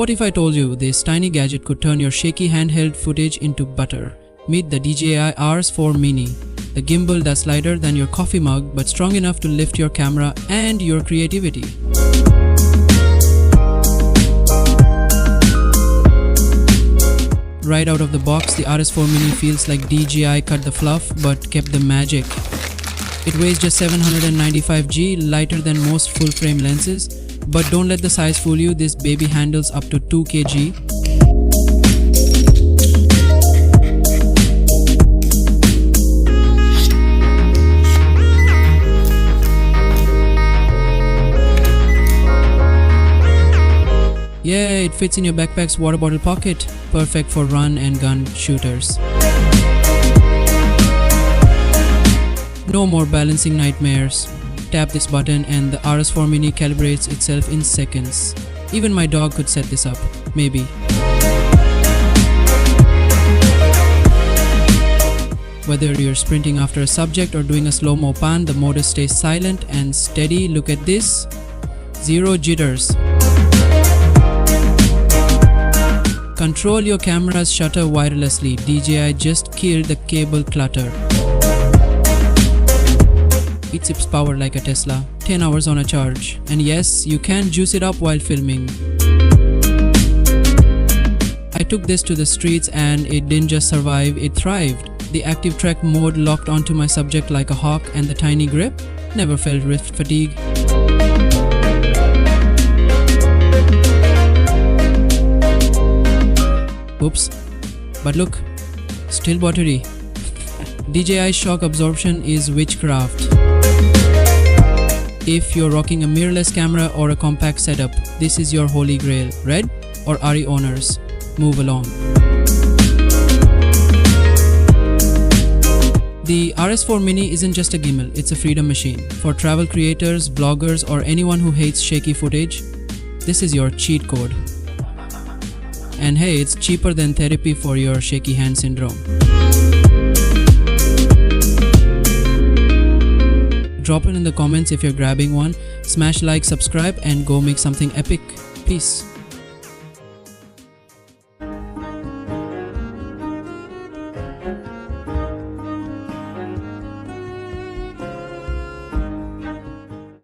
What if I told you this tiny gadget could turn your shaky handheld footage into butter? Meet the DJI RS4 Mini, the gimbal that's lighter than your coffee mug but strong enough to lift your camera and your creativity. Right out of the box, the RS4 Mini feels like DJI cut the fluff but kept the magic. It weighs just 795 g, lighter than most full-frame lenses. But don't let the size fool you, this baby handles up to 2 kg. Yeah, it fits in your backpack's water bottle pocket, perfect for run and gun shooters. No more balancing nightmares. Tap this button and the RS4 Mini calibrates itself in seconds. Even my dog could set this up, maybe. Whether you're sprinting after a subject or doing a slow-mo pan, the motor stays silent and steady. Look at this. Zero jitters. Control your camera's shutter wirelessly. DJI just killed the cable clutter. It sips power like a Tesla, 10 hours on a charge. And yes, you can juice it up while filming. I took this to the streets and it didn't just survive, it thrived. The active track mode locked onto my subject like a hawk, and the tiny grip never felt wrist fatigue. Oops. But look, still buttery. DJI shock absorption is witchcraft. If you're rocking a mirrorless camera or a compact setup, this is your holy grail. Red or RE owners, move along. The RS4 Mini isn't just a gimbal, it's a freedom machine. For travel creators, bloggers, or anyone who hates shaky footage, this is your cheat code. And hey, it's cheaper than therapy for your shaky hand syndrome. Drop it in the comments if you're grabbing one. Smash like, subscribe, and go make something epic. Peace.